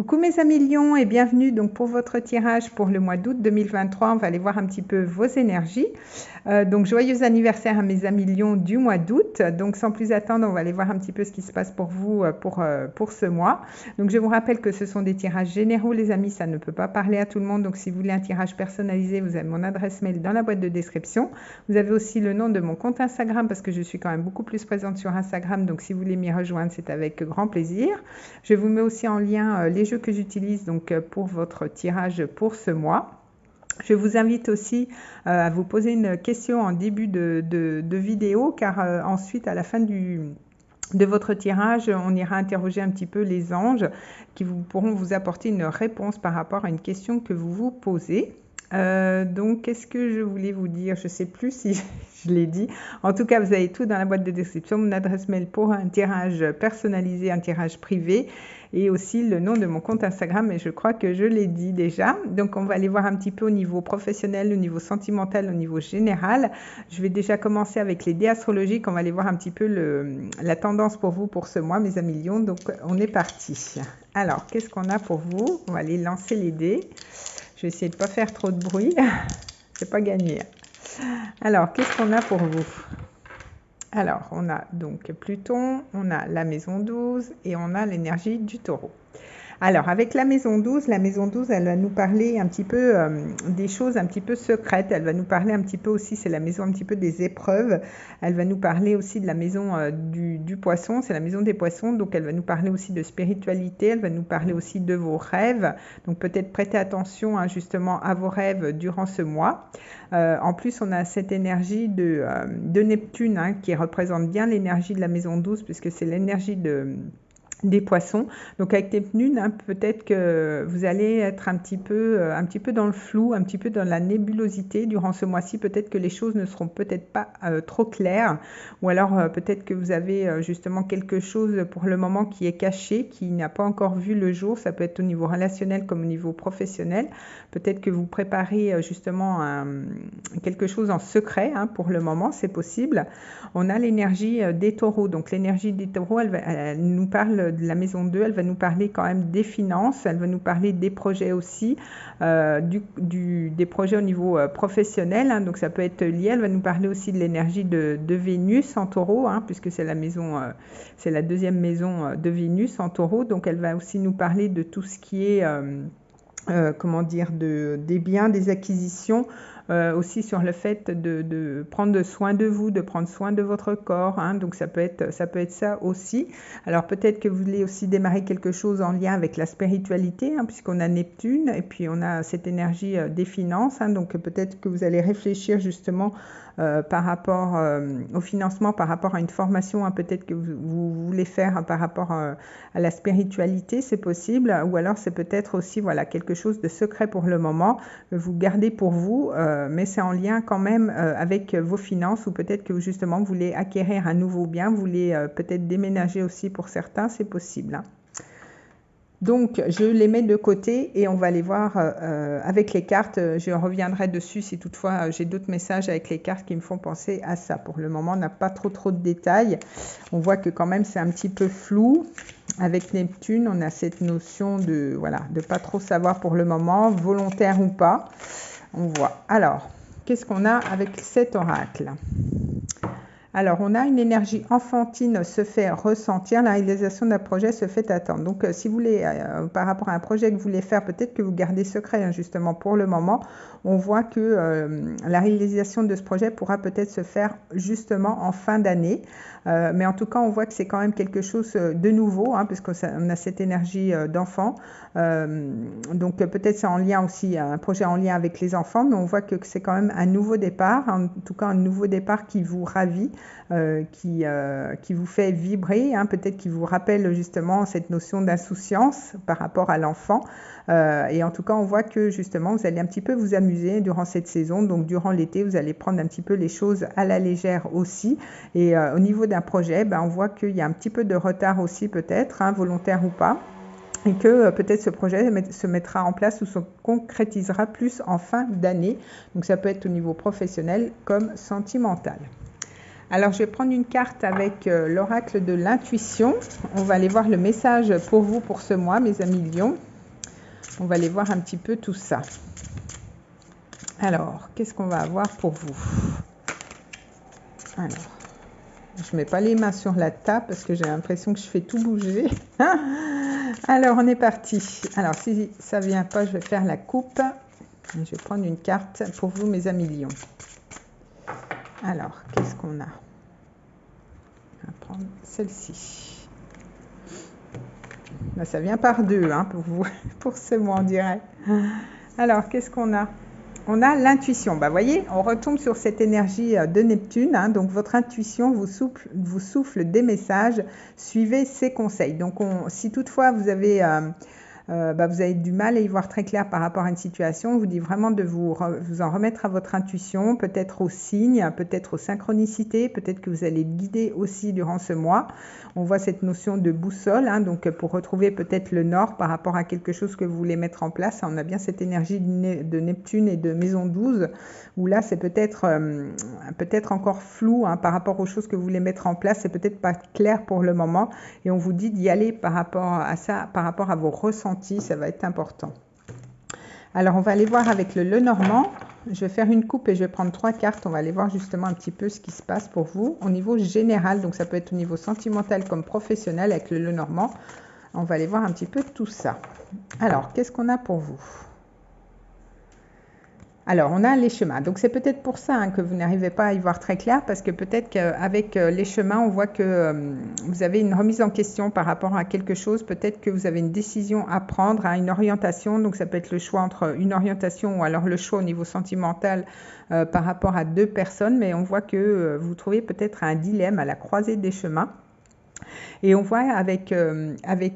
Coucou mes amis Lions et bienvenue donc pour votre tirage pour le mois d'août 2023. On va aller voir un petit peu vos énergies. Donc joyeux anniversaire à mes amis Lions du mois d'août. Donc sans plus attendre, on va aller voir un petit peu ce qui se passe pour vous pour ce mois. Donc je vous rappelle que ce sont des tirages généraux les amis, ça ne peut pas parler à tout le monde. Donc si vous voulez un tirage personnalisé, vous avez mon adresse mail dans la boîte de description. Vous avez aussi le nom de mon compte Instagram parce que je suis quand même beaucoup plus présente sur Instagram. Donc si vous voulez m'y rejoindre, c'est avec grand plaisir. Je vous mets aussi en lien les jeux que j'utilise donc pour votre tirage pour ce mois. Je vous invite aussi à vous poser une question en début de vidéo car ensuite à la fin de votre tirage, on ira interroger un petit peu les anges qui pourront vous apporter une réponse par rapport à une question que vous vous posez. Donc, qu'est-ce que je voulais vous dire? Je ne sais plus si je l'ai dit. En tout cas, vous avez tout dans la boîte de description, mon adresse mail pour un tirage personnalisé, un tirage privé et aussi le nom de mon compte Instagram, et je crois que je l'ai dit déjà. Donc, on va aller voir un petit peu au niveau professionnel, au niveau sentimental, au niveau général. Je vais déjà commencer avec les dés astrologiques. On va aller voir un petit peu la tendance pour vous pour ce mois, mes amis Lions. Donc, on est parti. Alors, qu'est-ce qu'on a pour vous? On va aller lancer les dés. Je vais essayer de ne pas faire trop de bruit. C'est pas gagné. Alors, qu'est-ce qu'on a pour vous? Alors, on a donc Pluton, on a la maison 12 et on a l'énergie du taureau. Alors, avec la maison 12, elle va nous parler un petit peu des choses un petit peu secrètes. Elle va nous parler un petit peu aussi, c'est la maison un petit peu des épreuves. Elle va nous parler aussi de la maison du poisson, c'est la maison des poissons. Donc, elle va nous parler aussi de spiritualité. Elle va nous parler aussi de vos rêves. Donc, peut-être prêtez attention justement à vos rêves durant ce mois. En plus, on a cette énergie de Neptune qui représente bien l'énergie de la maison 12 puisque c'est l'énergie des poissons. Donc avec Neptune, peut-être que vous allez être un petit peu dans le flou, un petit peu dans la nébulosité durant ce mois-ci. Peut-être que les choses ne seront peut-être pas trop claires, ou alors peut-être que vous avez justement quelque chose pour le moment qui est caché, qui n'a pas encore vu le jour. Ça peut être au niveau relationnel comme au niveau professionnel. Peut-être que vous préparez justement quelque chose en secret pour le moment, c'est possible. On a l'énergie des taureaux. Donc l'énergie des taureaux, elle nous parle de la maison 2, elle va nous parler quand même des finances, elle va nous parler des projets aussi, des projets au niveau professionnel, donc ça peut être lié. Elle va nous parler aussi de l'énergie de Vénus en taureau, puisque c'est la maison, c'est la deuxième maison de Vénus en taureau. Donc elle va aussi nous parler de tout ce qui est comment dire, des biens, des acquisitions, aussi sur le fait de prendre soin de vous, de prendre soin de votre corps, donc ça peut être ça aussi. Alors peut-être que vous voulez aussi démarrer quelque chose en lien avec la spiritualité, puisqu'on a Neptune et puis on a cette énergie des finances, donc peut-être que vous allez réfléchir justement par rapport au financement, par rapport à une formation, peut-être que vous voulez faire par rapport à la spiritualité, c'est possible, ou alors c'est peut-être aussi quelque chose de secret pour le moment, vous gardez pour vous, mais c'est en lien quand même avec vos finances, ou peut-être que justement vous voulez acquérir un nouveau bien, vous voulez peut-être déménager aussi pour certains, c'est possible. Donc, je les mets de côté et on va les voir avec les cartes. Je reviendrai dessus si toutefois j'ai d'autres messages avec les cartes qui me font penser à ça. Pour le moment, on n'a pas trop de détails. On voit que quand même c'est un petit peu flou. Avec Neptune, on a cette notion de pas trop savoir pour le moment, volontaire ou pas. On voit. Alors, qu'est-ce qu'on a avec cet oracle ? Alors, on a une énergie enfantine se fait ressentir, la réalisation d'un projet se fait attendre. Donc, si vous voulez, par rapport à un projet que vous voulez faire, peut-être que vous gardez secret, justement, pour le moment, on voit que la réalisation de ce projet pourra peut-être se faire justement en fin d'année. Mais en tout cas, on voit que c'est quand même quelque chose de nouveau, puisqu'on a cette énergie d'enfant. Donc, peut-être c'est en lien aussi, un projet en lien avec les enfants, mais on voit que c'est quand même un nouveau départ, en tout cas un nouveau départ qui vous ravit, qui vous fait vibrer, peut-être qui vous rappelle justement cette notion d'insouciance par rapport à l'enfant. Et en tout cas, on voit que justement, vous allez un petit peu vous amuser durant cette saison. Donc, durant l'été, vous allez prendre un petit peu les choses à la légère aussi. Et au niveau d'un projet, on voit qu'il y a un petit peu de retard aussi peut-être, volontaire ou pas. Et que peut-être ce projet se mettra en place ou se concrétisera plus en fin d'année. Donc, ça peut être au niveau professionnel comme sentimental. Alors, je vais prendre une carte avec l'oracle de l'intuition. On va aller voir le message pour vous pour ce mois, mes amis Lions. On va aller voir un petit peu tout ça. Alors, qu'est-ce qu'on va avoir pour vous? Alors, je ne mets pas les mains sur la table parce que j'ai l'impression que je fais tout bouger. Alors, on est parti. Alors, si ça ne vient pas, je vais faire la coupe. Je vais prendre une carte pour vous, mes amis lions. Alors, qu'est-ce qu'on a? On va prendre celle-ci. Là, ça vient par deux hein, pour vous, pour ce mois, on dirait. Alors, qu'est-ce qu'on a? On a l'intuition. Bah, voyez, on retombe sur cette énergie de Neptune. Hein, donc, votre intuition vous souffle des messages. Suivez ses conseils. Donc, si toutefois vous avez du mal à y voir très clair par rapport à une situation, on vous dit vraiment de vous en remettre à votre intuition, peut-être aux signes, peut-être aux synchronicités, peut-être que vous allez guider aussi durant ce mois. On voit cette notion de boussole, hein, donc pour retrouver peut-être le nord par rapport à quelque chose que vous voulez mettre en place. On a bien cette énergie de Neptune et de maison 12, où là c'est peut-être encore flou hein, par rapport aux choses que vous voulez mettre en place. C'est peut-être pas clair pour le moment et on vous dit d'y aller par rapport à ça, par rapport à vos ressentis, ça va être important. Alors on va aller voir avec le Lenormand. Je vais faire une coupe et je vais prendre 3 cartes. On va aller voir justement un petit peu ce qui se passe pour vous au niveau général. Donc ça peut être au niveau sentimental comme professionnel avec le Lenormand. On va aller voir un petit peu tout ça. Alors, qu'est-ce qu'on a pour vous? Alors, on a les chemins. Donc, c'est peut-être pour ça hein, que vous n'arrivez pas à y voir très clair, parce que peut-être qu'avec les chemins, on voit que vous avez une remise en question par rapport à quelque chose. Peut-être que vous avez une décision à prendre, une orientation. Donc, ça peut être le choix entre une orientation ou alors le choix au niveau sentimental par rapport à 2 personnes. Mais on voit que vous trouvez peut-être un dilemme à la croisée des chemins. Et on voit avec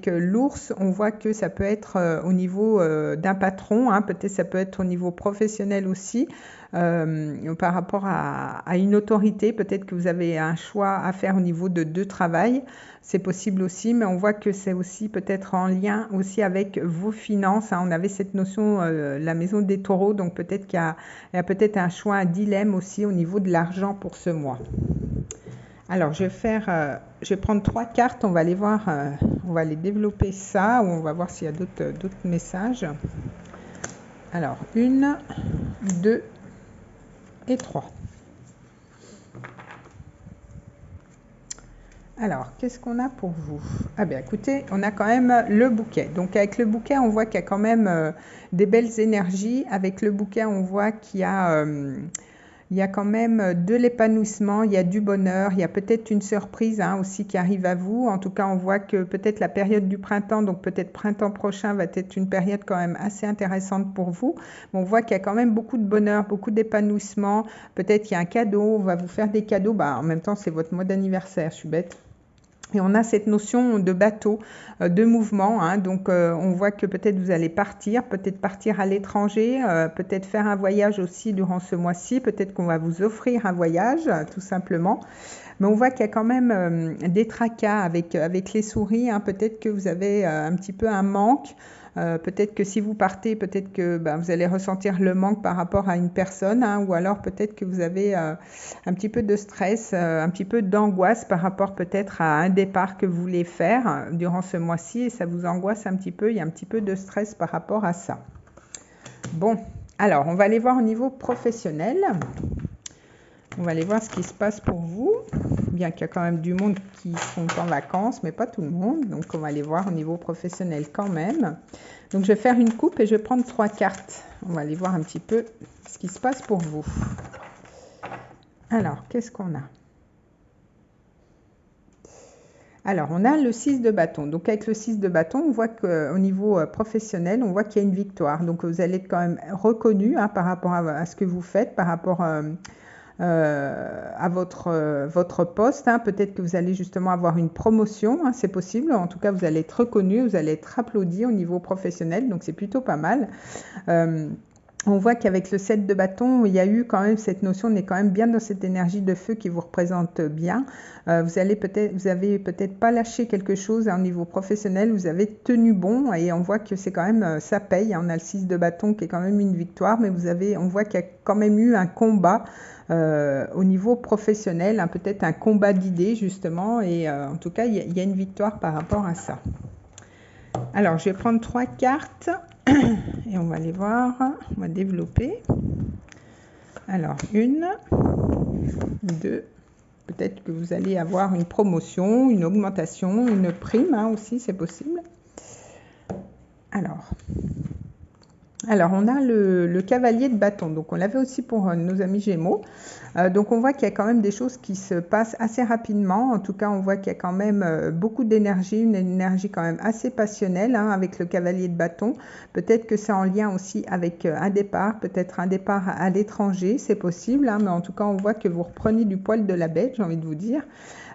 l'ours, on voit que ça peut être au niveau d'un patron, hein, peut-être ça peut être au niveau professionnel aussi, par rapport à une autorité, peut-être que vous avez un choix à faire au niveau de travail, c'est possible aussi, mais on voit que c'est aussi peut-être en lien aussi avec vos finances, hein. On avait cette notion, la maison des taureaux, donc peut-être qu'il y a peut-être un choix, un dilemme aussi au niveau de l'argent pour ce mois. Alors, je vais prendre 3 cartes, on va aller voir, on va aller développer ça, ou on va voir s'il y a d'autres messages. Alors, 1, 2 et 3. Alors, qu'est-ce qu'on a pour vous? Ah bien, écoutez, on a quand même le bouquet. Donc, avec le bouquet, on voit qu'il y a quand même des belles énergies. Avec le bouquet, on voit qu'il y a... il y a quand même de l'épanouissement, il y a du bonheur, il y a peut-être une surprise hein, aussi qui arrive à vous. En tout cas, on voit que peut-être la période du printemps, donc peut-être printemps prochain, va être une période quand même assez intéressante pour vous. On voit qu'il y a quand même beaucoup de bonheur, beaucoup d'épanouissement. Peut-être qu'il y a un cadeau, on va vous faire des cadeaux. Bah, en même temps, c'est votre mois d'anniversaire, je suis bête. Et on a cette notion de bateau, de mouvement, hein, donc on voit que peut-être vous allez partir à l'étranger, peut-être faire un voyage aussi durant ce mois-ci, peut-être qu'on va vous offrir un voyage, tout simplement. Mais on voit qu'il y a quand même des tracas avec les souris, hein, peut-être que vous avez un petit peu un manque. Peut-être que si vous partez, peut-être que vous allez ressentir le manque par rapport à une personne, hein, ou alors peut-être que vous avez un petit peu de stress, un petit peu d'angoisse par rapport peut-être à un départ que vous voulez faire durant ce mois-ci et ça vous angoisse un petit peu, il y a un petit peu de stress par rapport à ça. Bon, alors on va aller voir au niveau professionnel. On va aller voir ce qui se passe pour vous, bien qu'il y a quand même du monde qui sont en vacances, mais pas tout le monde. Donc, on va aller voir au niveau professionnel quand même. Donc, je vais faire une coupe et je vais prendre 3 cartes. On va aller voir un petit peu ce qui se passe pour vous. Alors, qu'est-ce qu'on a? Alors, on a le 6 de bâton. Donc, avec le 6 de bâton, on voit qu'au niveau professionnel, on voit qu'il y a une victoire. Donc, vous allez être quand même reconnu hein, par rapport à ce que vous faites, par rapport à votre poste. Hein. Peut-être que vous allez justement avoir une promotion, hein, c'est possible. En tout cas, vous allez être reconnu, vous allez être applaudi au niveau professionnel. Donc, c'est plutôt pas mal. On voit qu'avec le 7 de bâton, il y a eu quand même cette notion, on est quand même bien dans cette énergie de feu qui vous représente bien. Vous avez peut-être pas lâché quelque chose hein, au niveau professionnel, vous avez tenu bon et on voit que c'est quand même, ça paye. On a le 6 de bâton qui est quand même une victoire, mais on voit qu'il y a quand même eu un combat au niveau professionnel, hein, peut-être un combat d'idées justement et en tout cas, il y a une victoire par rapport à ça. Alors, je vais prendre 3 cartes. Et on va aller voir, on va développer. Alors, 1, 2, peut-être que vous allez avoir une promotion, une augmentation, une prime aussi, c'est possible. Alors, on a le cavalier de bâton. Donc, on l'avait aussi pour nos amis Gémeaux. Donc, on voit qu'il y a quand même des choses qui se passent assez rapidement. En tout cas, on voit qu'il y a quand même beaucoup d'énergie, une énergie quand même assez passionnelle avec le cavalier de bâton. Peut-être que c'est en lien aussi avec un départ, peut-être un départ à l'étranger, c'est possible. Mais en tout cas, on voit que vous reprenez du poil de la bête, j'ai envie de vous dire.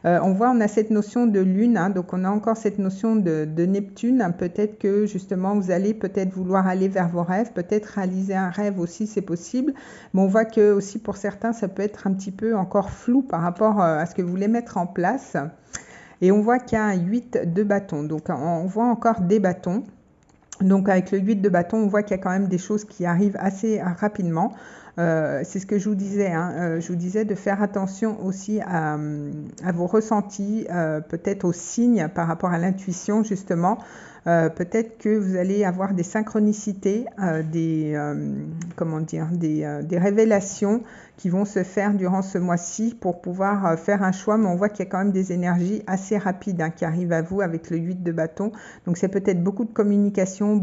On a cette notion de lune, donc on a encore cette notion de Neptune. Peut-être que justement vous allez peut-être vouloir aller vers vos rêves, peut-être réaliser un rêve aussi, c'est possible. Mais on voit que aussi pour certains, ça peut être un petit peu encore flou par rapport à ce que vous voulez mettre en place. Et on voit qu'il y a un 8 de bâton, donc on voit encore des bâtons. Donc avec le 8 de bâton, on voit qu'il y a quand même des choses qui arrivent assez rapidement. C'est ce que je vous disais, je vous disais de faire attention aussi à vos ressentis, peut-être aux signes par rapport à l'intuition justement. Peut-être que vous allez avoir des synchronicités, des révélations qui vont se faire durant ce mois-ci pour pouvoir faire un choix, mais on voit qu'il y a quand même des énergies assez rapides qui arrivent à vous avec le 8 de bâton. Donc c'est peut-être beaucoup de communication,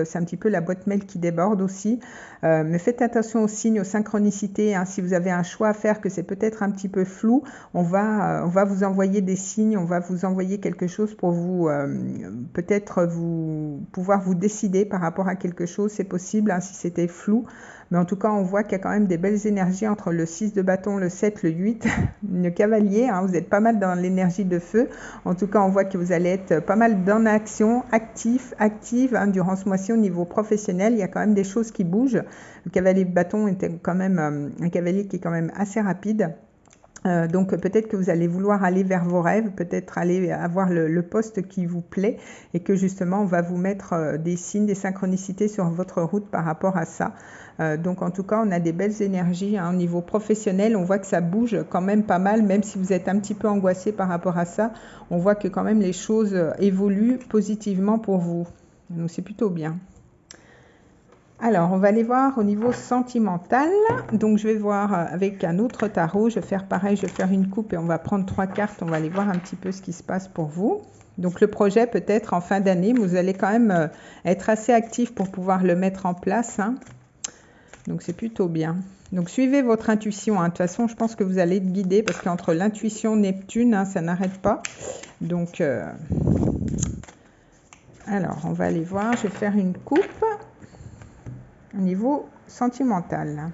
c'est un petit peu la boîte mail qui déborde aussi. Mais faites attention aux signes, aux synchronicités. Si vous avez un choix à faire, que c'est peut-être un petit peu flou, on va vous envoyer des signes, on va vous envoyer quelque chose pour vous peut-être pouvoir vous décider par rapport à quelque chose, c'est possible si c'était flou. Mais en tout cas, on voit qu'il y a quand même des belles énergies entre le 6 de bâton, le 7, le 8, le cavalier. Vous êtes pas mal dans l'énergie de feu. En tout cas, on voit que vous allez être pas mal dans l'action, active durant ce mois-ci au niveau professionnel. Il y a quand même des choses qui bougent. Le cavalier de bâton était quand même un cavalier qui est quand même assez rapide. Donc peut-être que vous allez vouloir aller vers vos rêves, peut-être aller avoir le poste qui vous plaît et que justement on va vous mettre des signes, des synchronicités sur votre route par rapport à ça. Donc en tout cas on a des belles énergies au niveau professionnel, on voit que ça bouge quand même pas mal, même si vous êtes un petit peu angoissé par rapport à ça, on voit que quand même les choses évoluent positivement pour vous. Donc c'est plutôt bien. Alors, on va aller voir au niveau sentimental. Donc, je vais voir avec un autre tarot. Je vais faire pareil, je vais faire une coupe et on va prendre 3 cartes. On va aller voir un petit peu ce qui se passe pour vous. Donc, le projet peut-être en fin d'année, mais vous allez quand même être assez actif pour pouvoir le mettre en place. Donc, c'est plutôt bien. Donc, suivez votre intuition. De toute façon, je pense que vous allez être guidé parce qu'entre l'intuition, Neptune, ça n'arrête pas. Donc, alors, on va aller voir. Je vais faire une coupe. Au niveau sentimental.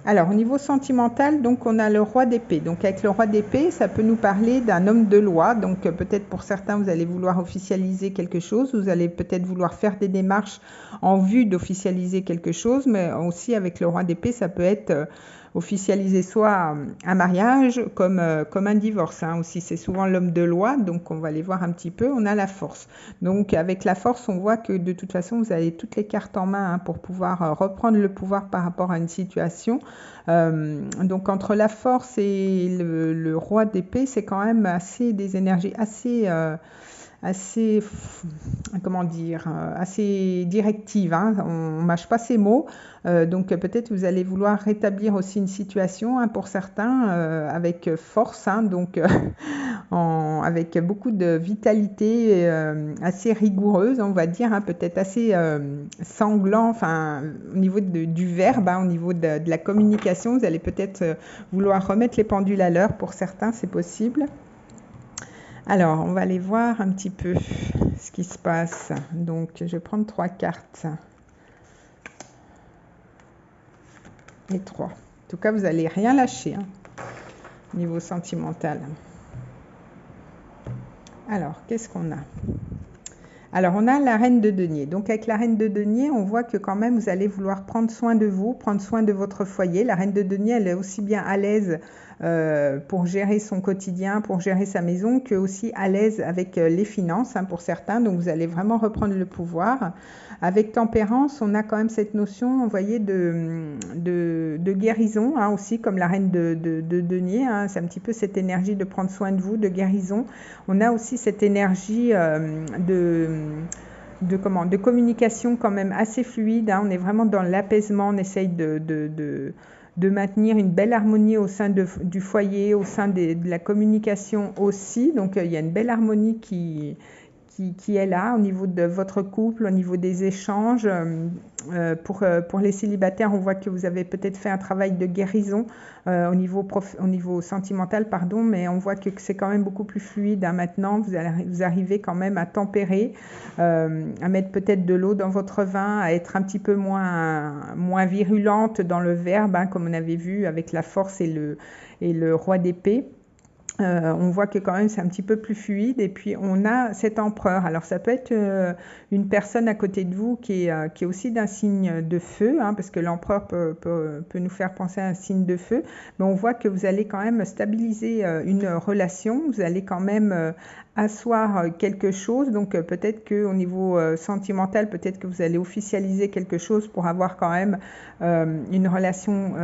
Alors, au niveau sentimental, donc on a le roi d'épée. Donc, avec le roi d'épée, ça peut nous parler d'un homme de loi. Donc, peut-être pour certains, vous allez vouloir officialiser quelque chose. Vous allez peut-être vouloir faire des démarches en vue d'officialiser quelque chose. Mais aussi, avec le roi d'épée, ça peut être officialiser soit un mariage comme un divorce. Aussi, c'est souvent l'homme de loi. Donc, on va aller voir un petit peu. On a la force. Donc, avec la force, on voit que de toute façon, vous avez toutes les cartes en main pour pouvoir reprendre le pouvoir par rapport à une situation. Donc, entre la force et le roi d'épée, c'est quand même des énergies assez comment dire, assez directive. On ne mâche pas ces mots. Donc peut-être vous allez vouloir rétablir aussi une situation pour certains avec force, donc avec beaucoup de vitalité assez rigoureuse, on va dire, peut-être assez sanglant, au niveau du verbe, au niveau de la communication, vous allez peut-être vouloir remettre les pendules à l'heure. Pour certains, c'est possible. Alors, on va aller voir un petit peu ce qui se passe. Donc, je vais prendre 3 cartes. Et 3. En tout cas, vous n'allez rien lâcher au niveau sentimental. Alors, qu'est-ce qu'on a ? Alors, on a la reine de denier. Donc, avec la reine de denier, on voit que quand même, vous allez vouloir prendre soin de vous, prendre soin de votre foyer. La reine de denier, elle est aussi bien à l'aise pour gérer son quotidien, pour gérer sa maison, que aussi à l'aise avec les finances pour certains. Donc, vous allez vraiment reprendre le pouvoir. Avec tempérance, on a quand même cette notion, vous voyez, de guérison aussi, comme la reine de denier. C'est un petit peu cette énergie de prendre soin de vous, de guérison. On a aussi cette énergie de communication quand même assez fluide, hein. On est vraiment dans l'apaisement, on essaye de maintenir une belle harmonie au sein du foyer, au sein de la communication aussi. Donc il y a une belle harmonie qui est là au niveau de votre couple, au niveau des échanges. Pour les célibataires, on voit que vous avez peut-être fait un travail de guérison au niveau sentimental, pardon, mais on voit que c'est quand même beaucoup plus fluide, hein. Maintenant, vous arrivez quand même à tempérer, à mettre peut-être de l'eau dans votre vin, à être un petit peu moins virulente dans le verbe, hein, comme on avait vu avec la force et le roi d'épée. On voit que quand même c'est un petit peu plus fluide, et puis on a cet empereur. Alors ça peut être une personne à côté de vous qui est aussi d'un signe de feu, hein, parce que l'empereur peut nous faire penser à un signe de feu, mais on voit que vous allez quand même stabiliser une relation, vous allez quand même asseoir quelque chose. Donc peut-être qu'au niveau sentimental, peut-être que vous allez officialiser quelque chose pour avoir quand même une relation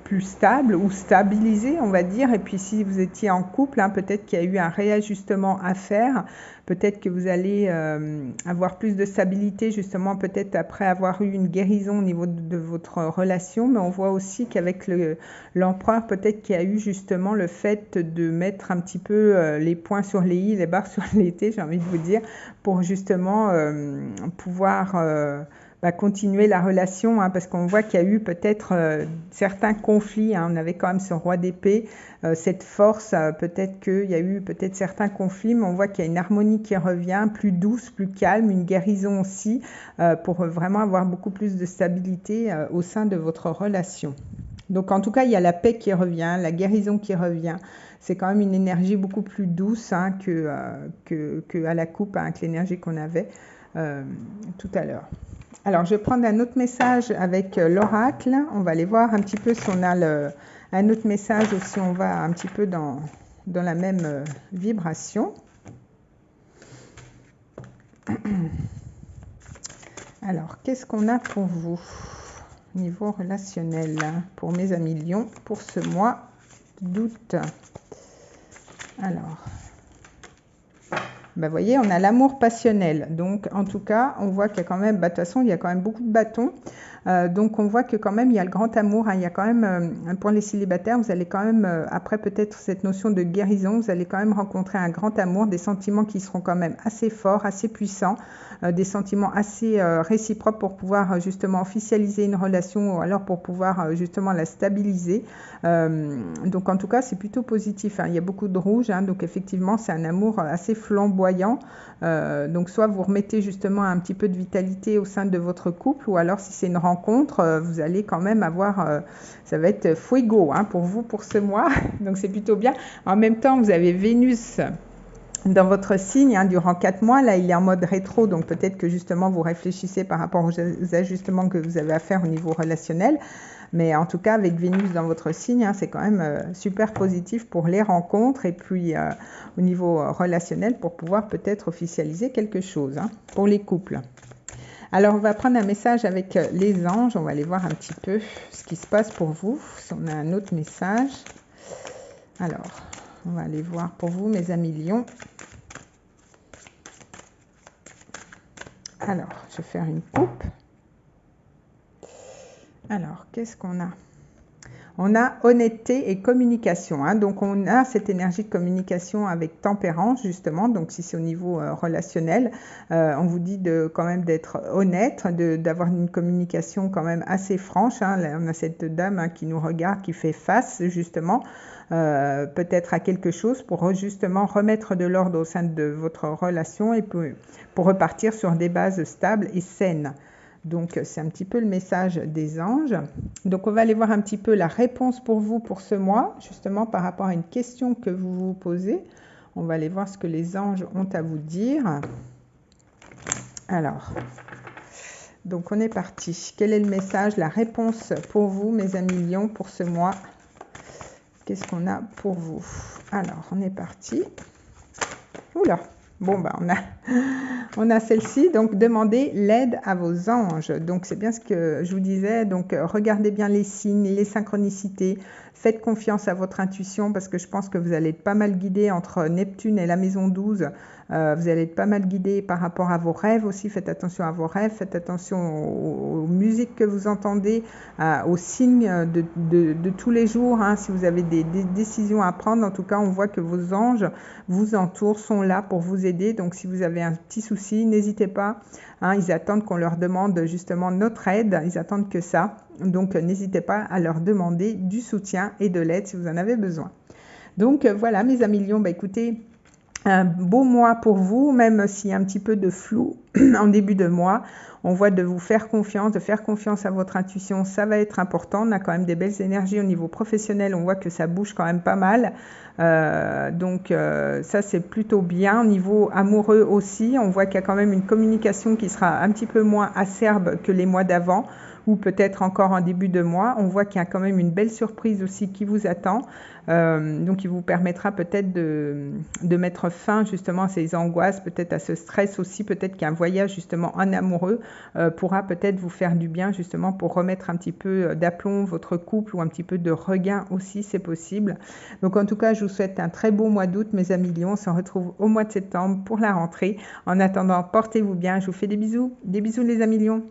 plus stable ou stabilisée, on va dire. Et puis si vous étiez en couple, hein, peut-être qu'il y a eu un réajustement à faire, peut-être que vous allez avoir plus de stabilité justement, peut-être après avoir eu une guérison au niveau de votre relation. Mais on voit aussi qu'avec l'empereur, peut-être qu'il y a eu justement le fait de mettre un petit peu les points sur les i, les barres sur les t, j'ai envie de vous dire, pour justement pouvoir continuer la relation, hein, parce qu'on voit qu'il y a eu peut-être certains conflits, hein. On avait quand même ce roi d'épée, cette force, peut-être qu'il y a eu peut-être certains conflits, mais on voit qu'il y a une harmonie qui revient, plus douce, plus calme, une guérison aussi, pour vraiment avoir beaucoup plus de stabilité au sein de votre relation. Donc en tout cas, il y a la paix qui revient, la guérison qui revient. C'est quand même une énergie beaucoup plus douce, hein, que à la coupe, hein, que l'énergie qu'on avait tout à l'heure. Alors, je vais prendre un autre message avec l'oracle. On va aller voir un petit peu si on a un autre message ou si on va un petit peu dans la même vibration. Alors, qu'est-ce qu'on a pour vous niveau relationnel pour mes amis lions pour ce mois d'août? Alors, vous voyez, on a l'amour passionnel. Donc, en tout cas, on voit qu'il y a quand même, de toute façon, il y a quand même beaucoup de bâtons. Donc, on voit que quand même, il y a le grand amour, hein. Il y a quand même, pour les célibataires, vous allez quand même, après peut-être cette notion de guérison, vous allez quand même rencontrer un grand amour, des sentiments qui seront quand même assez forts, assez puissants, des sentiments assez réciproques pour pouvoir justement officialiser une relation, ou alors pour pouvoir justement la stabiliser. Donc, en tout cas, c'est plutôt positif, hein. Il y a beaucoup de rouge, hein. Donc, effectivement, c'est un amour assez flamboyant. Donc, soit vous remettez justement un petit peu de vitalité au sein de votre couple, ou alors si c'est une rencontre, vous allez quand même avoir, ça va être fuego, hein, pour vous pour ce mois. Donc, c'est plutôt bien. En même temps, vous avez Vénus dans votre signe, hein, durant 4 mois. Là, il est en mode rétro, donc peut-être que justement vous réfléchissez par rapport aux ajustements que vous avez à faire au niveau relationnel. Mais en tout cas, avec Vénus dans votre signe, hein, c'est quand même super positif pour les rencontres et puis au niveau relationnel pour pouvoir peut-être officialiser quelque chose, hein, pour les couples. Alors, on va prendre un message avec les anges. On va aller voir un petit peu ce qui se passe pour vous. Si on a un autre message. Alors, on va aller voir pour vous, mes amis lions. Alors, je vais faire une coupe. Alors, qu'est-ce qu'on a? On a honnêteté et communication, hein. Donc, on a cette énergie de communication avec tempérance, justement. Donc, si c'est au niveau relationnel, on vous dit quand même d'être honnête, d'avoir une communication quand même assez franche, hein. Là, on a cette dame, hein, qui nous regarde, qui fait face, justement, peut-être à quelque chose pour justement remettre de l'ordre au sein de votre relation et pour repartir sur des bases stables et saines. Donc, c'est un petit peu le message des anges. Donc, on va aller voir un petit peu la réponse pour vous pour ce mois, justement par rapport à une question que vous vous posez. On va aller voir ce que les anges ont à vous dire. Alors, donc on est parti. Quel est le message, la réponse pour vous, mes amis lions, pour ce mois? Qu'est-ce qu'on a pour vous? Alors, on est parti. Oula! Bon, on a celle-ci, donc demandez l'aide à vos anges. Donc, c'est bien ce que je vous disais. Donc, regardez bien les signes, les synchronicités. Faites confiance à votre intuition parce que je pense que vous allez être pas mal guidé entre Neptune et la maison 12 Vous allez être pas mal guidé par rapport à vos rêves aussi. Faites attention à vos rêves, faites attention aux musiques que vous entendez, aux signes de tous les jours. Hein. Si vous avez des décisions à prendre, en tout cas, on voit que vos anges vous entourent, sont là pour vous aider. Donc, si vous avez un petit souci, n'hésitez pas. Hein, ils attendent qu'on leur demande justement notre aide. Ils attendent que ça. Donc, n'hésitez pas à leur demander du soutien et de l'aide si vous en avez besoin. Donc, voilà, mes amis lions, écoutez, un beau mois pour vous, même s'il y a un petit peu de flou en début de mois. On voit de vous faire confiance, de faire confiance à votre intuition, ça va être important. On a quand même des belles énergies au niveau professionnel, on voit que ça bouge quand même pas mal. Ça c'est plutôt bien. Au niveau amoureux aussi, on voit qu'il y a quand même une communication qui sera un petit peu moins acerbe que les mois d'avant, ou peut-être encore en début de mois. On voit qu'il y a quand même une belle surprise aussi qui vous attend. Donc, il vous permettra peut-être de mettre fin justement à ces angoisses, peut-être à ce stress aussi. Peut-être qu'un voyage justement en amoureux pourra peut-être vous faire du bien justement pour remettre un petit peu d'aplomb votre couple, ou un petit peu de regain aussi, c'est possible. Donc, en tout cas, je vous souhaite un très beau mois d'août, mes amis lions. On se retrouve au mois de septembre pour la rentrée. En attendant, portez-vous bien. Je vous fais des bisous. Des bisous, les amis lions.